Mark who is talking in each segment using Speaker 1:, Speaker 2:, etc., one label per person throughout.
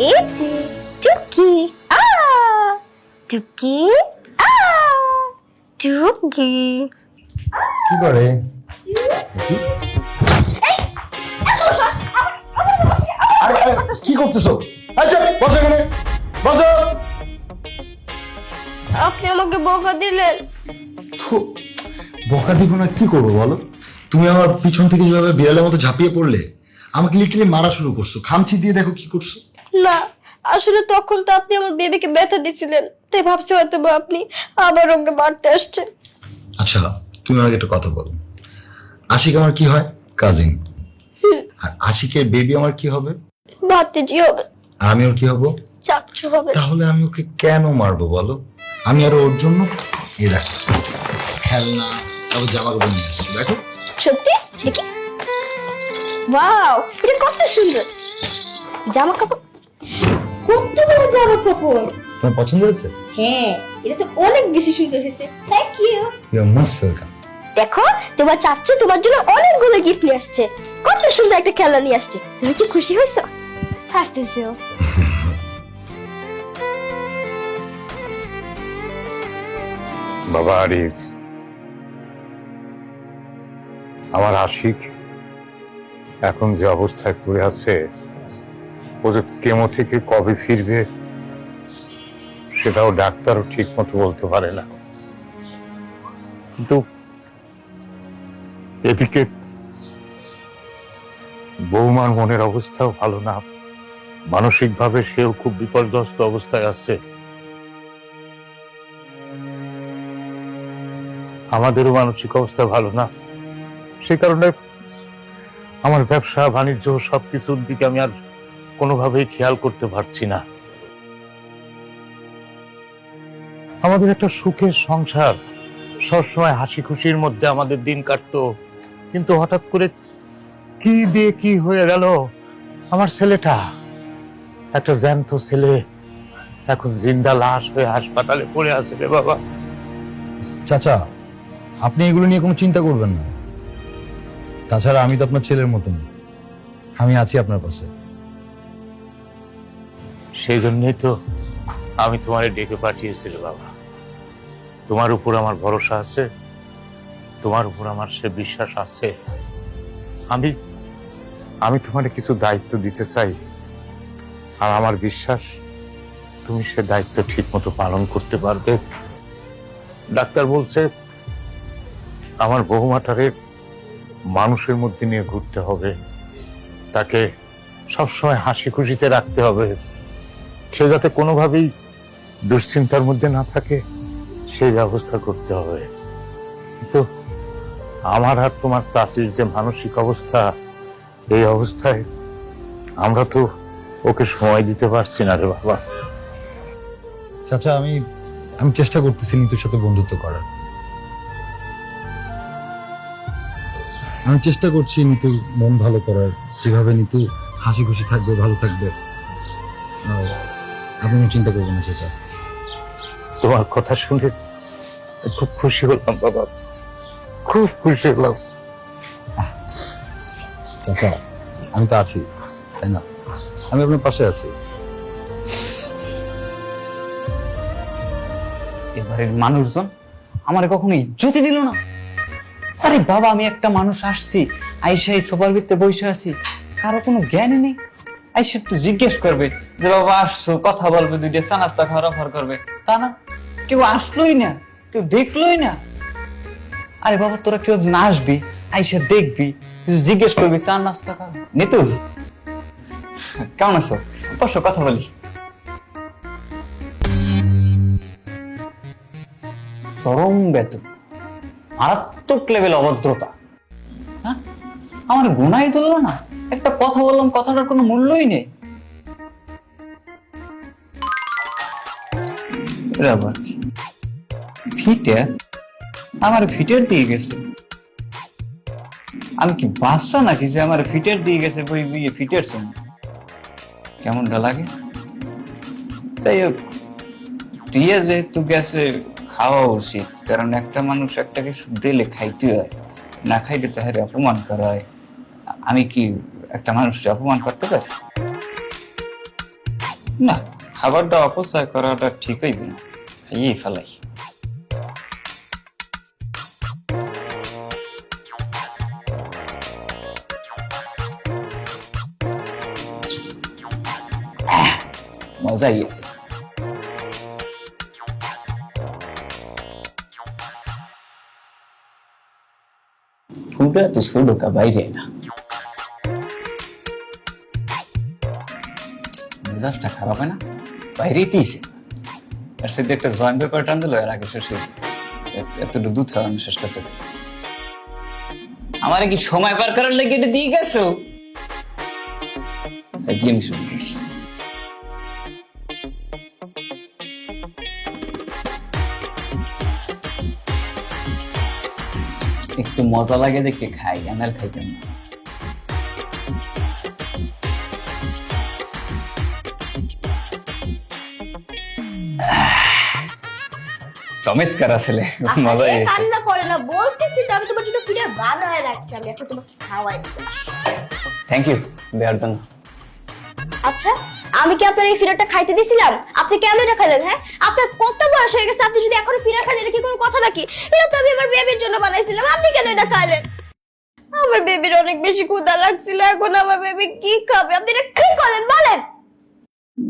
Speaker 1: এই যে টুকি আ টুকি আ টুকি
Speaker 2: কি করে? কি করতেছো? আচ্ছা বসো এখানে, বসো।
Speaker 1: আপনি আমাকে বকা দিলেন।
Speaker 2: বকা দিব না, কি করবো বলো? তুমি আমার পিছন থেকে যেভাবে বিড়ালের মতো ঝাঁপিয়ে পড়লে, আমাকে লিটারালি মারা শুরু করছো। খামচি দিয়ে দেখো কি করছো।
Speaker 1: না, আসলে তখন তো আপনি আমার বেবিকে ব্যথা দিছিলেন, তাই ভাবছি হয়তো বা আপনি আবার ওকে মারতে আসছেন।
Speaker 2: আচ্ছা তুমি আমাকে একটা কথা বলো, আশিক আমার কি হয়? কাজিন। আর আশিকের বেবি আমার কি হবে?
Speaker 1: ভাতিজি হবে।
Speaker 2: আর আমি ওর কি হব?
Speaker 1: চাচ্ছু হবে।
Speaker 2: তাহলে আমি ওকে কেন মারবো বলো? আমি আর ওর জন্য এই দেখো খেলনা, তারপর জামা কাপড় নিয়ে আসছি, দেখো।
Speaker 1: সত্যি? দেখি। ওয়াও, এটা কত সুন্দর জামা কাপড়, কত বড় জামা কাপড়।
Speaker 2: তোমার পছন্দ হয়েছে?
Speaker 1: হ্যাঁ, এটা তো অনেক বেশি সুন্দর হয়েছে। Thank you.
Speaker 2: You are most welcome.
Speaker 1: দেখো, তোমার চাচ্চু তোমার জন্য অনেকগুলো গিফট নিয়ে আসছে। কত সুন্দর একটা খেলনা নিয়ে আসছে। তুমি কি খুশি হয়েছো? হাসতেছো।
Speaker 3: বাবা আরিফ, আমার আশিক এখন যে অবস্থায় পড়ে আছে, ও যে কেমো থেকে কবে ফিরবে সেটাও ডাক্তারও ঠিক মতো বলতে পারে না। কিন্তু এদিকে বৌমার মনের অবস্থাও ভালো না, মানসিকভাবে সেও খুব বিপর্যস্ত অবস্থায় আছে। আমাদেরও মানসিক অবস্থা ভালো না, সে কারণে আমার ব্যবসা বাণিজ্য সবকিছুর দিকে আমি আর কোনোভাবেই খেয়াল করতে পারছি না। আমাদের একটা সুখের সংসার, সবসময় হাসি খুশির মধ্যে আমাদের দিন কাটতো, কিন্তু হঠাৎ করে কি দিয়ে কি হয়ে গেল। আমার ছেলেটা, একটা জ্যান্ত ছেলে, এখন জিন্দা লাশ হয়ে হাসপাতালে পড়ে আছে রে বাবা।
Speaker 2: চাচা, আপনি এগুলো নিয়ে কোনো চিন্তা করবেন না। তাছাড়া আমি তো আপনার ছেলের মতো না, আমি আছি আপনার পাশে।
Speaker 3: সেই জন্যই তো আমি তোমারে ডেকে পাঠিয়েছিল বাবা। তোমার উপর আমার ভরসা আছে, তোমার উপর আমার সে বিশ্বাস আছে। আমি আমি তোমারে কিছু দায়িত্ব দিতে চাই, আর আমার বিশ্বাস তুমি সে দায়িত্ব ঠিক মতো পালন করতে পারবে। ডাক্তার বলছে আমার বৌমাটারে মানুষের মধ্যে নিয়ে ঘুরতে হবে, তাকে সবসময় হাসি খুশিতে রাখতে হবে, সে যাতে কোনোভাবেই দুশ্চিন্তার মধ্যে না থাকে সেই ব্যবস্থা করতে হবে। কিন্তু আমার আর তোমার চাচির যে মানসিক অবস্থা, এই অবস্থায় আমরা তো ওকে সময় দিতে পারছি না রে বাবা।
Speaker 2: চাচা, আমি চেষ্টা করতেছি নিতুর সাথে বন্ধুত্ব করার। আমি চেষ্টা করছি নিতুর মন ভালো করার, যেভাবে নিতু হাসি খুশি থাকবে, ভালো থাকবে। আপনি চিন্তা করবেন না চাচা।
Speaker 3: তোমার কথা শুনে খুব খুশি হলাম বাবা, খুব খুশি হলাম।
Speaker 2: চাচা, আমি তো আছি, তাই না? আমি আপনার পাশে আছি।
Speaker 4: এবারের মানুষজন আমার কখনো ইজ্জতই দিল না। আরে বাবা, আমি একটা মানুষ আসছি, আইসা এই সোফার ভিতরে বসে আছি, কারো কোনো জ্ঞানই নেই। আইসা একটু জিজ্ঞেস করবে যে বাবা আসছো, কথা বলবে, দুইটা চা নাস্তা খাওয়ার অফার করবে, তা না, কেউ আসলোই না, কেউ দেখলোই না। আরে বাবা, তোরা কেউ একজন আসবি, আইসা দেখবি, কিছু জিজ্ঞেস করবি, চা নাস্তা খাবি। নিতু, কেমন আছো? বসো, কথা বলি। চরম বেতন, মারাত্মক লেভেল অভদ্রতা। হ্যাঁ, আমার গুনাই ধরলো না, একটা কথা বললাম, কথাটার কোনো মূল্যই নেই। ফিটার আমার ফিটার দিয়ে গেছে। আমি কি বাচ্চা নাকি যে আমার ফিটার দিয়ে গেছে, বই বিয়ে ফিটার শোনা কেমনটা লাগে? তাই হোক, দিয়ে যেহেতু গেছে, খাওয়া উচিত, কারণ একটা মানুষ একটা কিছু দিলে খাইতে হয়, না খাইলে তাহার অপমান করা হয়। আমি কি একটা মানুষকে অপমান করতে পারি? না, খাবারটা অপচয় করাটা ঠিক হইবে না, খাইয়েই ফেলাই। মজাই আছে। ফুলটা তো ছোট কা বাইরে না, মেজাজটা খারাপ হয় না, বাইরেই দিয়েছে। আর সেদিকে একটা জয়েন্ট পেপার টান দিল, এর আগে শেষ হয়েছে। এতটুকু দুধ খাওয়া আমি শেষ করতে পারি। আমার কি সময় পার করার লেগে এটা দিয়ে গেছো? আজকে আমি শুরু করছি। একটু মজা লাগে দেখে খাই, আনার খাইতাম না। চমৎকার আসলে, মজা
Speaker 1: আরে,
Speaker 4: এসেছে।
Speaker 1: কান্না করে না, বলতেছি তো আমি তোমার জন্য পিঠা বানায় রাখছি, আমি এখন তোমাকে খাওয়াই।
Speaker 4: থ্যাংক ইউ দেওয়ার জন্য।
Speaker 1: আচ্ছা, আমি কি আপনার এই ফিরাটা খাইতে দিছিলাম? আপনি কেন এটা খাইলেন? হ্যাঁ, আপনার কত বয়স হয়ে গেছে, আপনি যদি এখনো ফিরা খান, এটা কি কোনো কথা নাকি? এটা তো আমি আমার বেবির জন্য বানাইছিলাম, আপনি কেন এটা খাইলেন? আমার বেবির অনেক বেশি ক্ষুধা লাগছিল, এখন আমার বেবি কি খাবে? আপনি এটা কি করেন বলেন?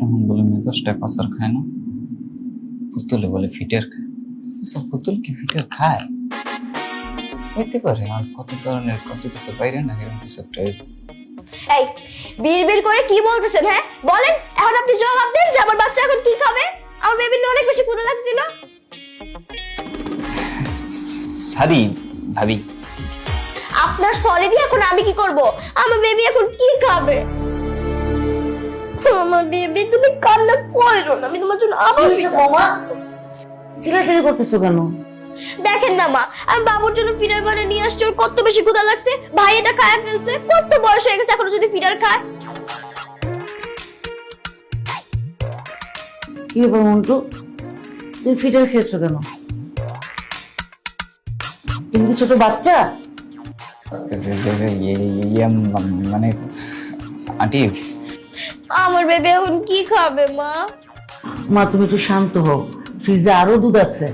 Speaker 4: এখন বলে মেজাজটা কাঁচার খায় না, পুতুলে বলে ফিটার খায়। সব পুতুল কি ফিটার খায়? হইতে পারে, আর কত ধরনের কত কিছু বাইরে না, এরকম কিছু একটা।
Speaker 1: এই বিড়বিড় করে কি বলতেছেন? হ্যাঁ বলেন, এখন আপনি জবাব দেন যে আমার বাচ্চা এখন কি খাবে? আমার বেবির অনেক বেশি ক্ষুধা লাগছিল।
Speaker 4: সারি ভাবি,
Speaker 1: আপনার সরি দিয়ে এখন আমি কি করব? আমার বেবি এখন কি খাবে? আমার বেবি, তুমি কান্না করো না, আমি তোমার জন্য আবার
Speaker 5: বৌমা চিল্লাচিল্লি করতেছো কেন?
Speaker 1: দেখেন না মা, আমি বাবুর জন্য ফিডার বানিয়ে নিয়ে আসছি, ওর কত বেশি ক্ষুধা লাগছে, ভাই এটা খায় ফেলছে, কত বয়স হয়ে গেছে এখনো যদি ফিডার খায়।
Speaker 5: কি ব্যাপার মন্টু, তুমি ফিটার খেয়েছো কেন? তুমি কি ছোট বাচ্চা?
Speaker 4: মানে আন্টি,
Speaker 1: আমার বেবি এখন কি খাবে মা?
Speaker 5: মা তুমি একটু শান্ত হও, ফ্রিজে আরো দুধ আছে,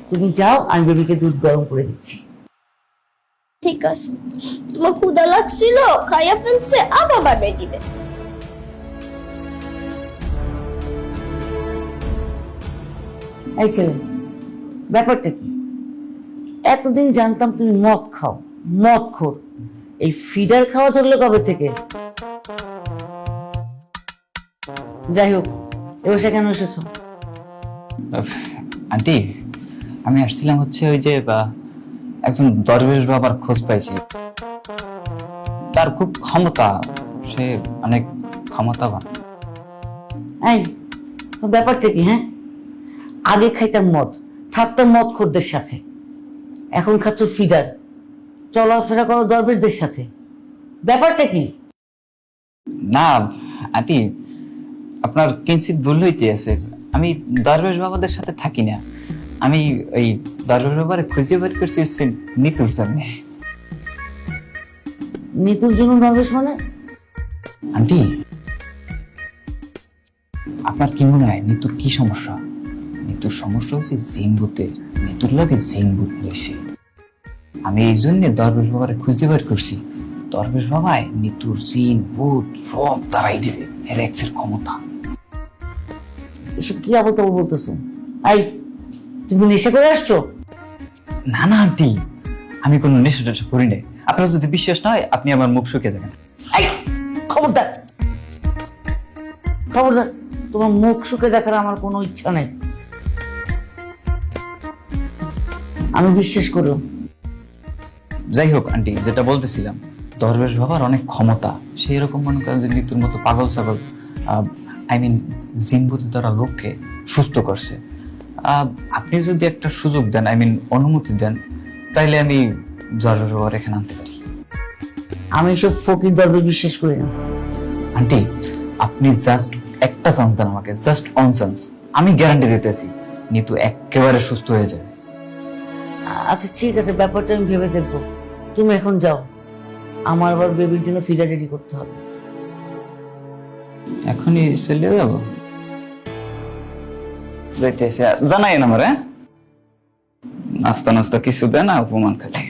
Speaker 5: তুমি যাও, আমি বেবিকে দুধ গরম করে দিচ্ছি।
Speaker 1: ঠিক আছে, তোমার ক্ষুধা লাগছিল, খাইয়া ফেলছে, আবার বানাই দিবে।
Speaker 5: এই ছেলে, ব্যাপারটা কি? এতদিন জানতাম তুমি মদ খাও, মদ খোর, এই ফিডার খাওয়া ধরলে কবে থেকে? যাই হোক, এবার কেন এসেছো?
Speaker 4: আন্টি আমি আসছিলাম হচ্ছে ওই যে একজন দরবেশ বাবার খোঁজ পাইছি, তার খুব ক্ষমতা, সে অনেক ক্ষমতাবান।
Speaker 5: এই তো ব্যাপারটা কি? হ্যাঁ, আগে খাইতাম মদ, থাকতাম মদ খোরদের সাথে, এখন খাচ্ছ ফিডার, চলাফেরা করো দরবেশদের সাথে, ব্যাপারটা কি?
Speaker 4: না আন্টি, আপনার কিঞ্চিত ভুল হইতে আছে, আমি দরবেশ বাবাদের সাথে থাকি না, আমি ওই দরবেশ বাবারে খুঁজে বের করছি হচ্ছে নিতুর সামনে।
Speaker 5: নিতুর জন্য দরবেশ মানে?
Speaker 4: আন্টি আপনার কি মনে হয় নিতুর কি সমস্যা? নিতুর সমস্যা হচ্ছে জিনবুতের, নিতুর লাগে জিনবুত লইছে। আমি এই জন্য দরবেশ বাবারে খুঁজে বের করছি, দরবেশ বাবায় নিতুর জিন ভূত সব তারাই দেবে, এর এক্সের ক্ষমতা।
Speaker 5: এসব কি আবল বলতেছো? এই তুমি নেশা করে আসছো?
Speaker 4: না না আন্টি, আমি কোনো নেশা টেশা করি নাই, আপনার যদি বিশ্বাস না হয় আপনি আমার মুখ শুকিয়ে দেখেন।
Speaker 5: এই খবরদার, খবরদার, তোমার মুখ শুকে দেখার আমার কোনো ইচ্ছা নেই, আমি বিশ্বাস করো।
Speaker 4: যাই হোক আন্টি, যেটা বলতেছিলাম, দরবেশ বাবার অনেক ক্ষমতা, সেই রকম মনে করেন যে নিতুর মতো পাগল ছাগল, আই মিন জিনবুতের দ্বারা লোককে সুস্থ করছে। আপনি যদি একটা সুযোগ দেন, আই মিন অনুমতি দেন, তাইলে আমি দরবেশ বাবার এখানে আনতে পারি।
Speaker 5: আমি সব ফকির দরবে বিশ্বাস করি না।
Speaker 4: আন্টি আপনি জাস্ট একটা চান্স দেন আমাকে, জাস্ট অন চান্স, আমি গ্যারান্টি দিতেছি নিতু একেবারে সুস্থ হয়ে যাবে।
Speaker 5: আচ্ছা ঠিক আছে, ব্যাপারটা আমি ভেবে দেখবো, তুমি এখন যাও, আমার আবার বেবির জন্য ফিডার রেডি করতে হবে।
Speaker 4: এখনই চলে যাবো? যাইতেছে জানাই আমার, হ্যাঁ? নাস্তা নাস্তা কিছু দেয় না, অপমান খালি।